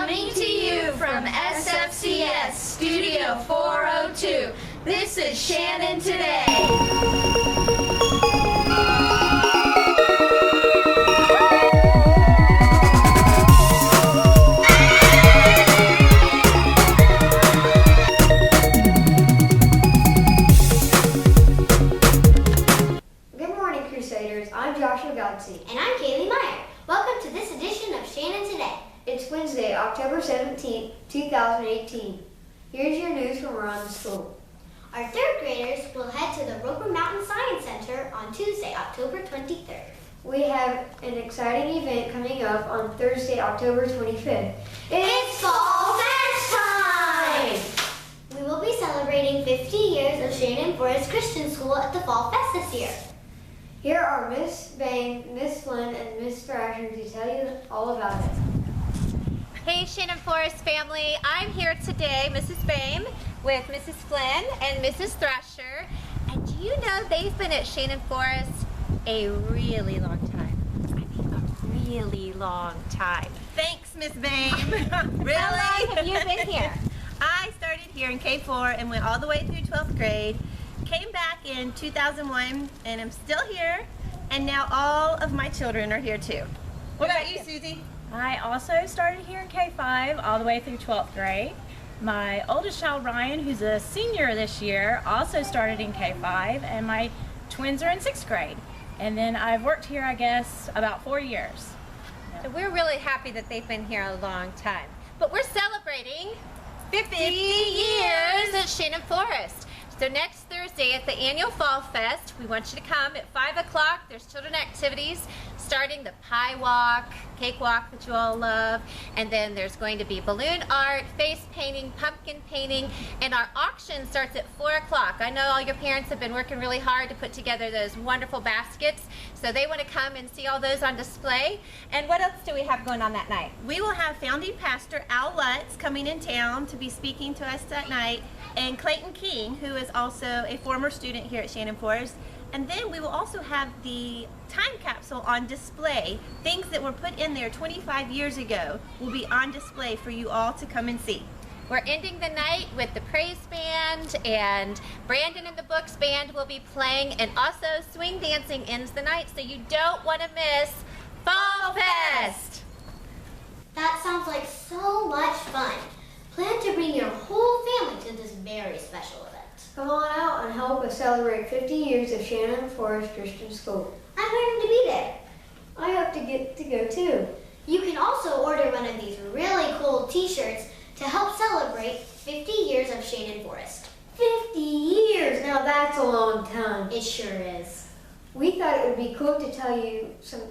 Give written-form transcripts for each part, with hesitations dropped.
Coming to you from SFCS Studio 402, this is Shannon Today. Good morning, Crusaders. I'm Joshua Godsey. And I'm Kaylee Meyer. Welcome to this edition of Shannon Today. It's Wednesday, October 17th, 2018. Here's your news from around the school. Our third graders will head to the Roper Mountain Science Center on Tuesday, October 23rd. We have an exciting event coming up on Thursday, October 25th. It's Fall Fest time! We will be celebrating 50 years of Shannon Forest Christian School at the Fall Fest this year. Here are Miss Boehm, Miss Flynn, and Miss Thrasher to tell you all about it. Hey Shannon Forest family, I'm here today, Mrs. Boehm, with Mrs. Flynn and Mrs. Thrasher. And do you know they've been at Shannon Forest a really long time? I mean, a really long time. Thanks, Miss Boehm. Really? How long have you been here? I started here in K4 and went all the way through 12th grade. Came back in 2001 and I'm still here. And now all of my children are here too. What about you, Susie? I also started here in K5 all the way through 12th grade. My oldest child, Ryan, who's a senior this year, also started in K5, and my twins are in 6th grade. And then I've worked here, I guess, about 4 years. So we're really happy that they've been here a long time. But we're celebrating 50 years at Shannon Forest. So next Thursday at the annual Fall Fest, we want you to come at 5 o'clock. There's children activities, starting the pie walk, cake walk that you all love, and then there's going to be balloon art, face painting, pumpkin painting, and our auction starts at 4 o'clock. I know all your parents have been working really hard to put together those wonderful baskets, so they want to come and see all those on display. And what else do we have going on that night? We will have founding pastor Al Lutz coming in town to be speaking to us that night, and Clayton King, who is also a former student here at Shannon Forest. And then we will also have the time capsule on display. Things that were put in there 25 years ago will be on display for you all to come and see. We're ending the night with the praise band, and Brandon and the Books band will be playing, and also swing dancing ends the night, so you don't want to miss Fall Fest. That sounds like so much fun. Plan to bring your whole family to this very special event. Come on out and help us celebrate 50 years of Shannon Forest Christian School. I'm planning to be there. I hope to get to go too. You can also order one of these really cool t-shirts to help celebrate 50 years of Shannon Forest. 50 years! Now that's a long time. It sure is. We thought it would be cool to tell you some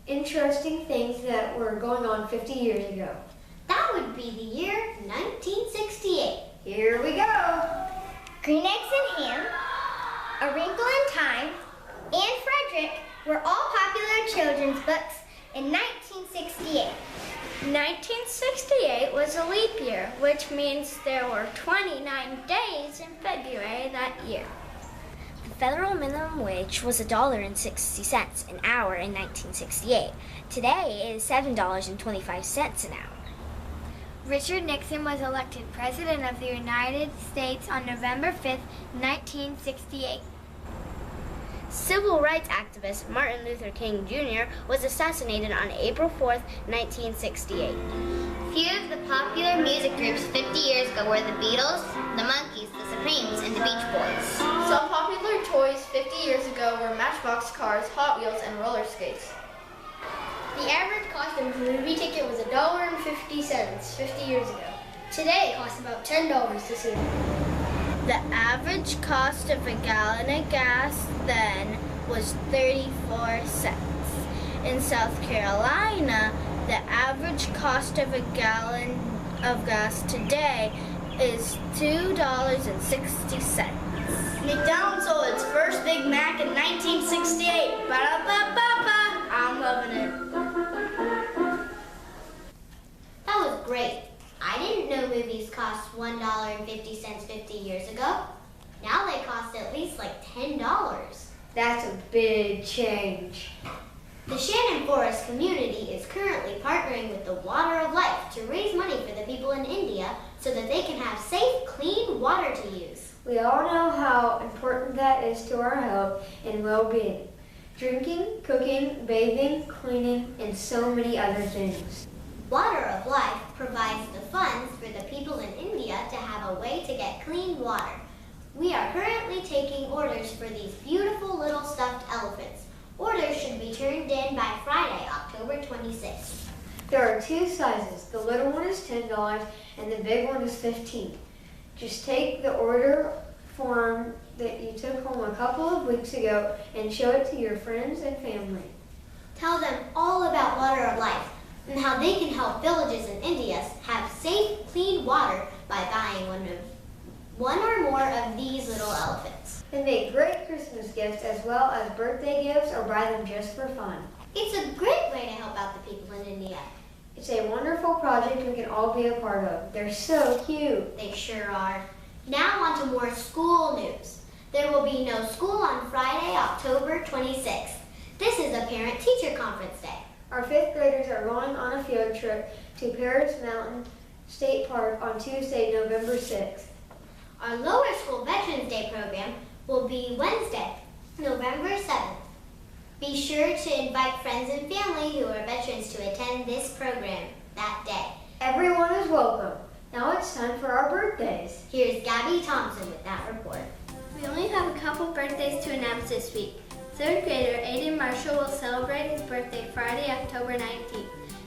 interesting things that were going on 50 years ago. That would be the year 1968. Here we go! Green Eggs and Ham, A Wrinkle in Time, and Frederick were all popular children's books in 1968. 1968 was a leap year, which means there were 29 days in February that year. The federal minimum wage was $1.60 an hour in 1968. Today it is $7.25 an hour. Richard Nixon was elected President of the United States on November 5th, 1968. Civil rights activist Martin Luther King Jr. was assassinated on April 4th, 1968. Few of the popular music groups 50 years ago were the Beatles, the Monkees, the Supremes, and the Beach Boys. Some popular toys 50 years ago were Matchbox cars, Hot Wheels, and roller skates. The average cost of a movie ticket was $1.50 50 years ago. Today it costs about $10 to see it. The average cost of a gallon of gas then was 34 cents. In South Carolina, the average cost of a gallon of gas today is $2.60. McDonald's sold its first Big Mac in 1968. Ba-da-ba-ba-ba! I'm loving it. That was great. I didn't know movies cost $1.50 50 years ago. Now they cost at least like $10. That's a big change. The Shannon Forest community is currently partnering with the Water of Life to raise money for in India so that they can have safe, clean water to use. We all know how important that is to our health and well-being. Drinking, cooking, bathing, cleaning, and so many other things. Water of Life provides the funds for the people in India to have a way to get clean water. We are currently taking orders for these beautiful little stuffed elephants. Orders should be turned in by Friday, October 26th. There are 2 sizes. The little one is $10 and the big one is $15. Just take the order form that you took home a couple of weeks ago and show it to your friends and family. Tell them all about Water of Life and how they can help villages in India have safe, clean water by buying one or more of these little elephants. They make great Christmas gifts as well as birthday gifts or buy them just for fun. It's a great way to help out the people in India. It's a wonderful project we can all be a part of. They're so cute. They sure are. Now on to more school news. There will be no school on Friday, October 26th. This is a parent-teacher conference day. Our 5th graders are going on a field trip to Paris Mountain State Park on Tuesday, November 6th. Our lower school Veterans Day program will be Wednesday, November 7th. Be sure to invite friends and family who are veterans to attend this program that day. Everyone is welcome. Now it's time for our birthdays. Here's Gabby Thompson with that report. We only have a couple birthdays to announce this week. 3rd grader Aiden Marshall will celebrate his birthday Friday, October 19th.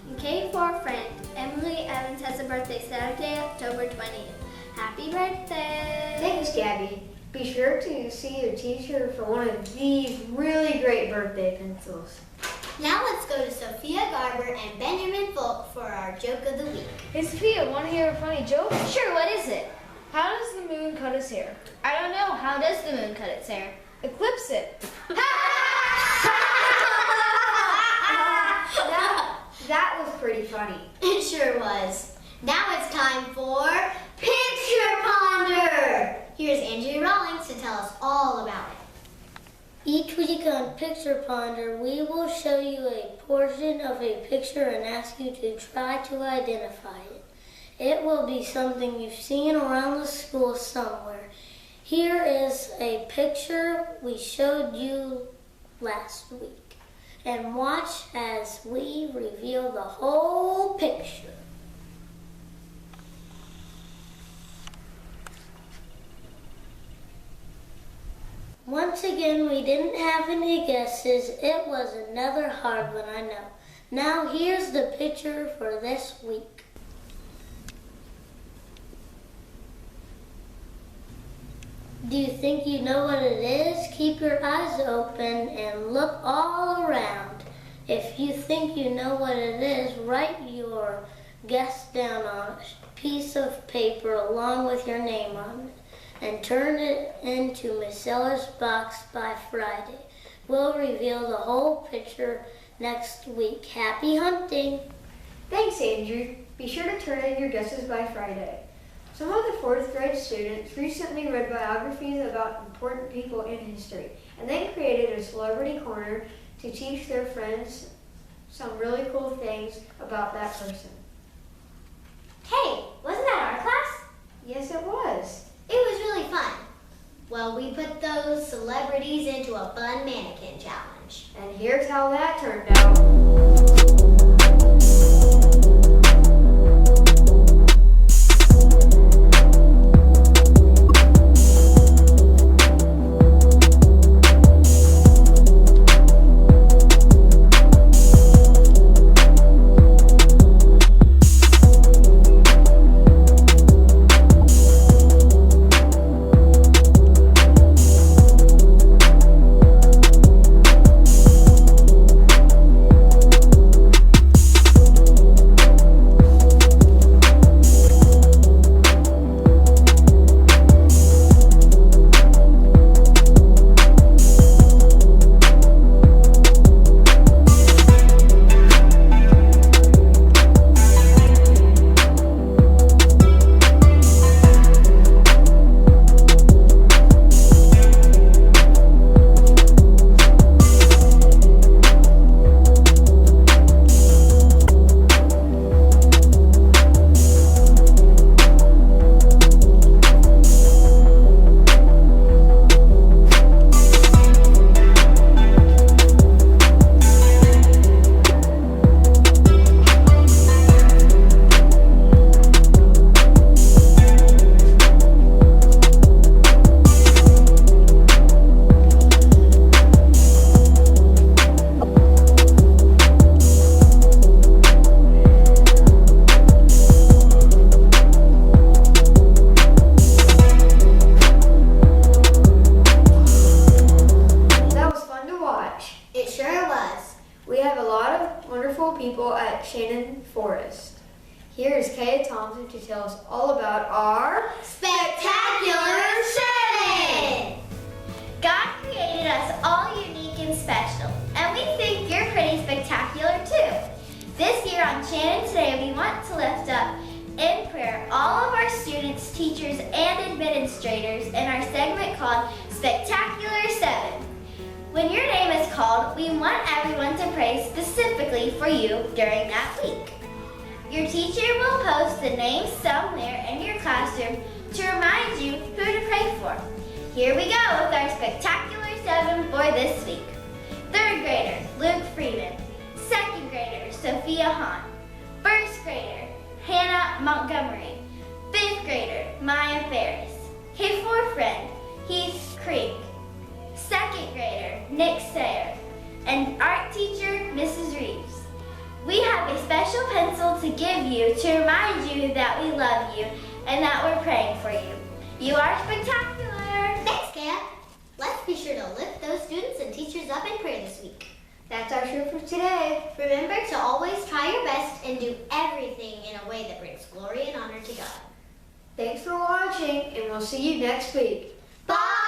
And K4 friend Emily Evans has a birthday Saturday, October 20th. Happy birthday! Thanks, Gabby. Be sure to see your teacher for one of these really great birthday pencils. Now let's go to Sophia Garber and Benjamin Folk for our joke of the week. Hey Sophia, want to hear a funny joke? Sure, what is it? How does the moon cut its hair? I don't know. How does the moon cut its hair? Eclipse it. That was pretty funny. It sure was. Now it's time for Picture Ponder. Here's Andrew Rawlings to tell us all about it. Each week on Picture Ponder, we will show you a portion of a picture and ask you to try to identify it. It will be something you've seen around the school somewhere. Here is a picture we showed you last week. And watch as we reveal the whole picture. Once again, we didn't have any guesses. It was another hard one, I know. Now here's the picture for this week. Do you think you know what it is? Keep your eyes open and look all around. If you think you know what it is, write your guess down on a piece of paper along with your name on it and turn it into Miss Seller's box by Friday. We'll reveal the whole picture next week. Happy hunting! Thanks, Andrew. Be sure to turn in your guesses by Friday. Some of the 4th grade students recently read biographies about important people in history and then created a celebrity corner to teach their friends some really cool things about that person. Hey, wasn't that our class? Yes, it was. It was really fun. Well, we put those celebrities into a fun mannequin challenge. And here's how that turned out. Here is Kaya Thompson to tell us all about our Spectacular Shannon! God created us all unique and special, and we think you're pretty spectacular too. This year on Shannon Today, we want to lift up in prayer all of our students, teachers, and administrators in our segment called Spectacular 7. When your name is called, we want everyone to pray specifically for you during that week. Your teacher will post the name somewhere in your classroom to remind you who to pray for. Here we go with our Spectacular 7 for this week. 3rd grader, Luke Freeman. 2nd grader, Sophia Hahn. 1st grader, Hannah Montgomery. 5th grader, Maya Ferris. K4 friend, Heath Creek. 2nd grader, Nick Sayer. And art teacher, Mrs. Reeves. We have a special pencil to give you to remind you that we love you and that we're praying for you. You are spectacular! Thanks, Kaya. Let's be sure to lift those students and teachers up in prayer this week. That's our show for today. Remember to always try your best and do everything in a way that brings glory and honor to God. Thanks for watching, and we'll see you next week. Bye!